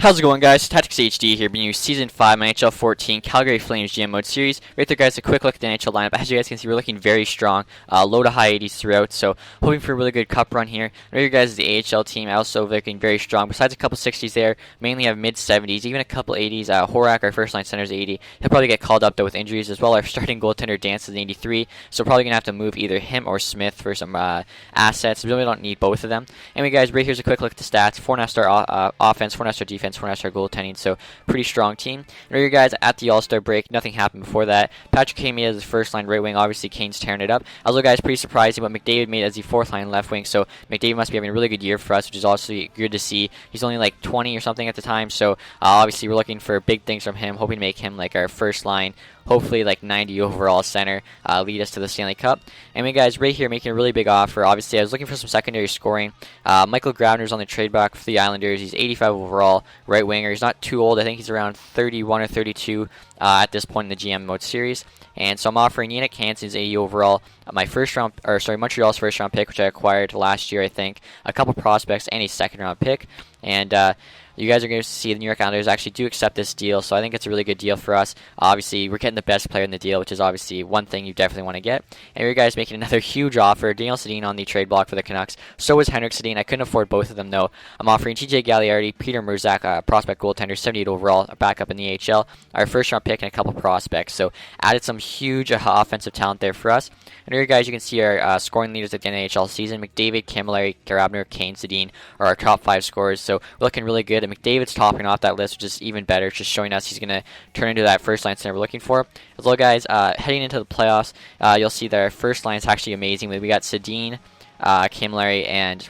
How's it going, guys? TacTixHD here, bringing you Season 5 NHL 14 Calgary Flames GM Mode Series. Right there, guys, a quick look at the NHL lineup. As you guys can see, we're looking very strong, low to high 80s throughout, so hoping for a really good cup run here. Right here, guys, is the AHL team, also looking very strong. Besides a couple 60s there, mainly have mid-70s, even a couple 80s. Horak, our first-line center, is 80. He'll probably get called up, though, with injuries as well. Our starting goaltender, Dance, is 83, so probably going to have to move either him or Smith for some assets. We really don't need both of them. Anyway, guys, right here's a quick look at the stats. 4.5-star offense, 4.5-star defense, 4.5-star goaltending. So pretty strong team. And right here, guys, at the All-Star break, nothing happened before that. Patrick Kane made as his first line right wing. Obviously, Kane's tearing it up. Also, guys, pretty surprising, but McDavid made as the fourth line left wing. So McDavid must be having a really good year for us, which is also good to see. He's only like 20 or something at the time. So obviously, we're looking for big things from him, hoping to make him like our first line, hopefully like 90 overall center, lead us to the Stanley Cup. Anyway, guys, right here making a really big offer. Obviously, I was looking for some secondary scoring. Michael Grabner's on the trade block for the Islanders. He's 85 overall, right winger. He's not too old. I think he's around 31 or 32 at this point in the GM mode series. And so I'm offering Yannick Hansen's 80 overall, Montreal's first round pick, which I acquired last year, I think, a couple prospects, and a second round pick. And you guys are going to see the New York Islanders actually do accept this deal, so I think it's a really good deal for us. Obviously, we're getting the best player in the deal, which is obviously one thing you definitely want to get. And you guys making another huge offer. Daniel Sedin on the trade block for the Canucks. So is Henrik Sedin. I couldn't afford both of them, though. I'm offering TJ Galliardi, Peter Murzak, prospect goaltender, 78 overall, a backup in the AHL, our first round pick, and a couple prospects. So added some huge offensive talent there for us. And here, guys, you can see our scoring leaders at the end of the NHL season. McDavid, Camilleri, Grabner, Kane, Sedin are our top 5 scorers. So we're looking really good. And McDavid's topping off that list, which is even better. It's just showing us he's going to turn into that first line center we're looking for. As well, guys, heading into the playoffs, you'll see that our first line is actually amazing. We got Sedin, Camilleri, and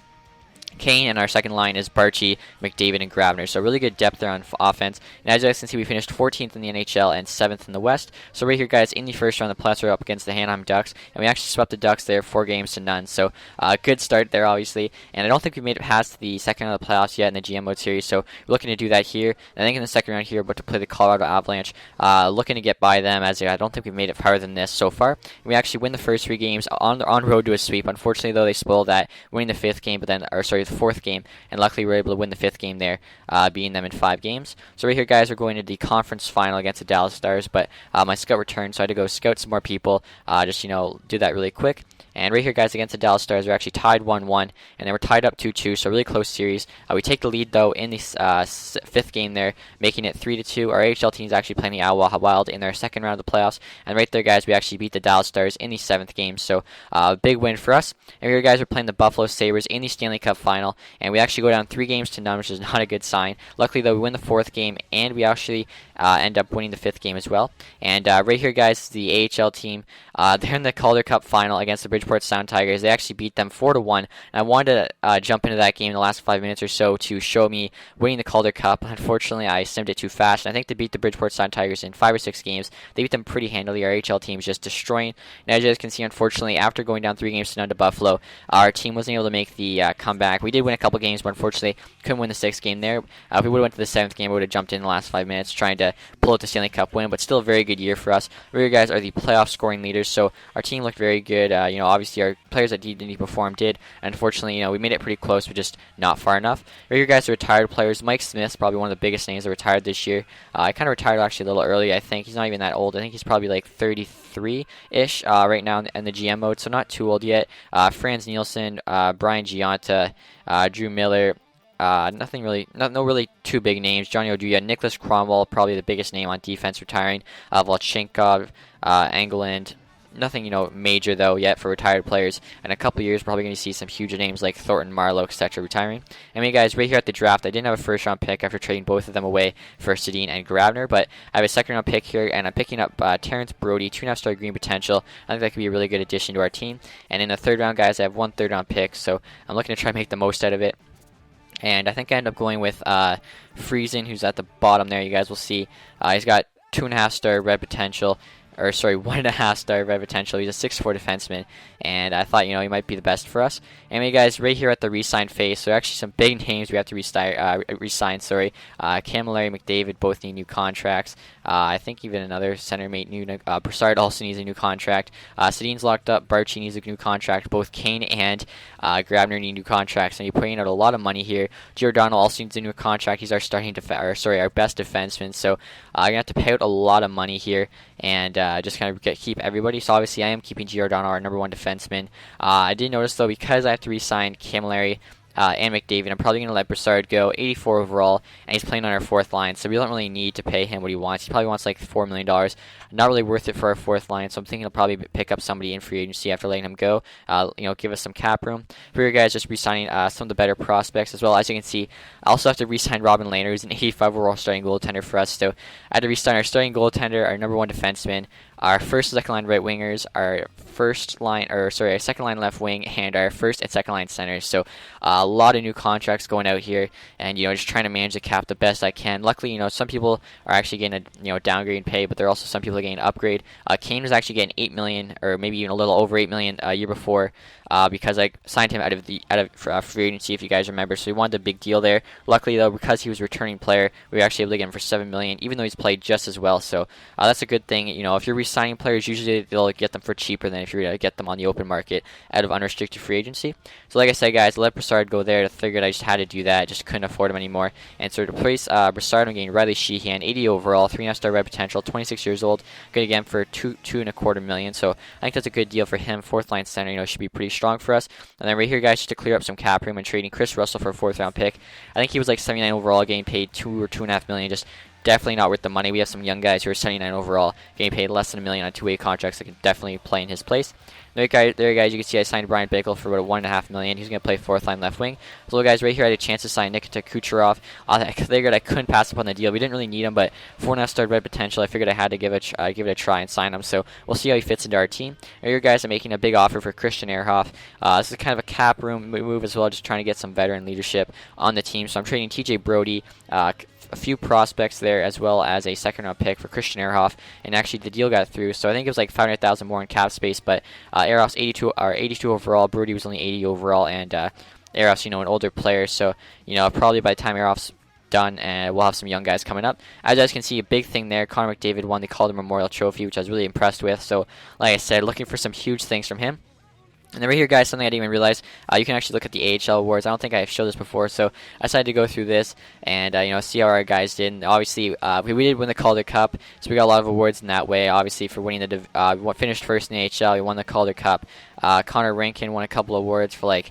Kane, and our second line is Barchi, McDavid, and Grabner. So really good depth there on offense. And as you guys can see, we finished 14th in the NHL and 7th in the West. So right here, guys, in the first round, the playoffs are up against the Anaheim Ducks, and we actually swept the Ducks there 4-0. So good start there, obviously. And I don't think we made it past the second round of the playoffs yet in the GM mode series, so we're looking to do that here. And I think in the second round here, we're about to play the Colorado Avalanche, looking to get by them, as I don't think we've made it farther than this so far. We actually win the first 3 games on road to a sweep. Unfortunately, though, they spoiled that, winning the 5th game, the 4th game, and luckily we were able to win the 5th game there, beating them in 5 games. So right here, guys, we're going to the conference final against the Dallas Stars, but my scout returned, so I had to go scout some more people, just, do that really quick. And right here, guys, against the Dallas Stars, we're actually tied 1-1, and then we're tied up 2-2, so really close series. We take the lead, though, in the 5th game there, making it 3-2. Our AHL team is actually playing the Ottawa Wild in their second round of the playoffs, and right there, guys, we actually beat the Dallas Stars in the 7th game, so big win for us. And here, guys, we're playing the Buffalo Sabres in the Stanley Cup final, and we actually go down 3-0, which is not a good sign. Luckily, though, we win the 4th game, and we actually end up winning the 5th game as well. And right here, guys, the AHL team, they're in the Calder Cup final against the Bridgeport Sound Tigers. They actually beat them 4-1. And I wanted to jump into that game in the last 5 minutes or so to show me winning the Calder Cup. Unfortunately, I simmed it too fast. And I think they beat the Bridgeport Sound Tigers in 5 or 6 games. They beat them pretty handily. Our AHL team is just destroying. And as you guys can see, unfortunately, after going down 3-0 to Buffalo, our team wasn't able to make the comeback. We did win a couple games, but unfortunately couldn't win the 6th game there. If we would have went to the 7th game, we would have jumped in the last 5 minutes trying to pull out the Stanley Cup win, but still a very good year for us. We guys are the playoff scoring leaders, so our team looked very good. Obviously our players that didn't perform did. Unfortunately, we made it pretty close, but just not far enough. Right here, guys, are retired players. Mike Smith's probably one of the biggest names that retired this year. I kind of retired actually a little early, I think. He's not even that old. I think he's probably like 33-ish right now in the GM mode, so not too old yet. Franz Nielsen, Brian Giunta, Drew Miller, no really too big names. Johnny Oduya, Nicholas Cromwell, probably the biggest name on defense, retiring. Volchenkov, Engeland. Nothing, major, though, yet for retired players. In a couple years, we're probably going to see some huge names like Thornton, Marlowe, etc. retiring. Guys, right here at the draft, I didn't have a first-round pick after trading both of them away for Sedin and Grabner, but I have a second-round pick here, and I'm picking up Terrence Brody, 2.5-star green potential. I think that could be a really good addition to our team. And in the third round, guys, I have 1 third-round pick, so I'm looking to try to make the most out of it. And I think I end up going with Friesen, who's at the bottom there. You guys will see. He's got 2.5-star red potential. or sorry, 1.5 star red potential. He's a 6'4" defenseman, and I thought, he might be the best for us. Anyway, guys, right here at the re-sign phase, so actually some big names we have to re-sign. Camilleri, McDavid both need new contracts. I think even another center mate Broussard also needs a new contract. Sedin's locked up. Barchi needs a new contract. Both Kane and Grabner need new contracts, and you're putting out a lot of money here. Giordano also needs a new contract. He's our our best defenseman. So you're gonna have to pay out a lot of money here, and just kind of keep everybody. So obviously, I am keeping Giordano, our #1 defenseman. I did notice though, because I have to re-sign Camilleri and McDavid, I'm probably going to let Broussard go, 84 overall, and he's playing on our 4th line, so we don't really need to pay him what he wants. He probably wants like $4 million. Not really worth it for our 4th line, so I'm thinking he'll probably pick up somebody in free agency after letting him go. Give us some cap room. For you guys, just re-signing some of the better prospects as well. As you can see, I also have to re-sign Robin Lehner, who's an 85 overall starting goaltender for us. So I had to re-sign our starting goaltender, our #1 defenseman, our first and second line right wingers, our second line left wing, and our first and second line centers. So a lot of new contracts going out here, and just trying to manage the cap the best I can. Luckily, some people are actually getting a downgrade in pay, but there are also some people getting an upgrade. Kane was actually getting $8 million, or maybe even a little over $8 million a year before. Because I signed him out of free agency, if you guys remember, so we wanted a big deal there. Luckily, though, because he was a returning player, we were actually able to get him for $7 million, even though he's played just as well. So that's a good thing. If you're re-signing players, usually they'll get them for cheaper than if you're going to get them on the open market out of unrestricted free agency. So like I said, guys, let Broussard go there. I figured I just had to do that. Just couldn't afford him anymore. And so to replace Broussard, I'm getting Riley Sheehan, 80 overall, 3.5 star red potential, 26 years old. Going to get him for $2.25 million. So I think that's a good deal for him. 4th line center, should be pretty strong for us. And then right here, guys, just to clear up some cap room and trading Chris Russell for a 4th round pick. I think he was like 79 overall, getting paid $2 or $2.5 million. Just definitely not worth the money. We have some young guys who are 79 overall, getting paid less than $1 million on 2-way contracts that can definitely play in his place. There, guys, you can see I signed Brian Bickle for about $1.5 million. He's going to play 4th line left wing. So, guys, right here I had a chance to sign Nikita Kucherov. I figured I couldn't pass up on the deal. We didn't really need him, but 4.5 star red potential. I figured I had to give it a try and sign him. So we'll see how he fits into our team. Right here, guys, I'm making a big offer for Christian Ehrhoff. This is kind of a cap room move as well, just trying to get some veteran leadership on the team. So I'm trading TJ Brody, a few prospects there, as well as a 2nd round pick for Christian Ehrhoff, and actually the deal got through. So I think it was like $500,000 more in cap space, but Ehrhoff's 82 overall, Brody was only 80 overall, and Ehrhoff's an older player, so probably by the time Ehrhoff's done, and we'll have some young guys coming up. As you guys can see, a big thing there, Connor McDavid won the Calder Memorial Trophy, which I was really impressed with. So like I said, looking for some huge things from him. And then right here, guys, something I didn't even realize, you can actually look at the AHL awards. I don't think I showed this before, so I decided to go through this and see how our guys did. And obviously, we did win the Calder Cup, so we got a lot of awards in that way. Obviously, for winning we finished first in the AHL, we won the Calder Cup. Connor Rankin won a couple awards for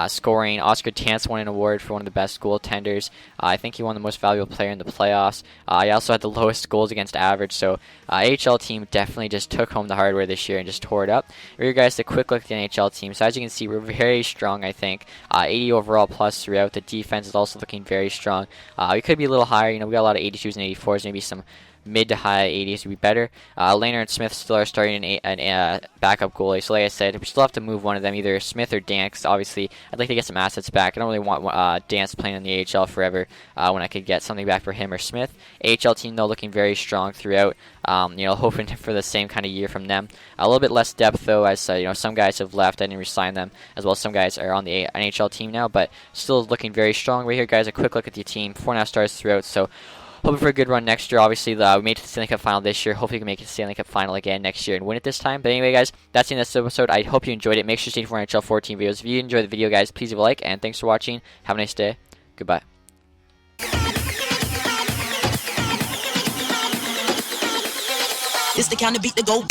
scoring. Oscar Tance won an award for one of the best goaltenders. I think he won the most valuable player in the playoffs. He also had the lowest goals against average, so AHL team definitely just took home the hardware this year and just tore it up. For you guys, a quick look at the NHL team. So as you can see, we're very strong, I think. 80 overall plus throughout. The defense is also looking very strong. We could be a little higher. We got a lot of 82s and 84s, maybe some mid to high 80s would be better. Lehner and Smith still are starting an backup goalie. So like I said, we still have to move one of them, either Smith or Dan, because obviously I'd like to get some assets back. I don't really want Dan playing in the AHL forever when I could get something back for him or Smith. AHL team, though, looking very strong throughout. Hoping for the same kind of year from them. A little bit less depth, though, as some guys have left. I didn't re-sign them, as well as some guys are on the NHL team now, but still looking very strong. Right here, guys, a quick look at the team. 4.5 stars throughout, so hoping for a good run next year. Obviously, we made it to the Stanley Cup Final this year. Hopefully, we can make it to the Stanley Cup Final again next year and win it this time. But anyway, guys, that's the end of this episode. I hope you enjoyed it. Make sure to stay for NHL 14 videos. If you enjoyed the video, guys, please leave a like, and thanks for watching. Have a nice day. Goodbye. It's the kind of beat to go.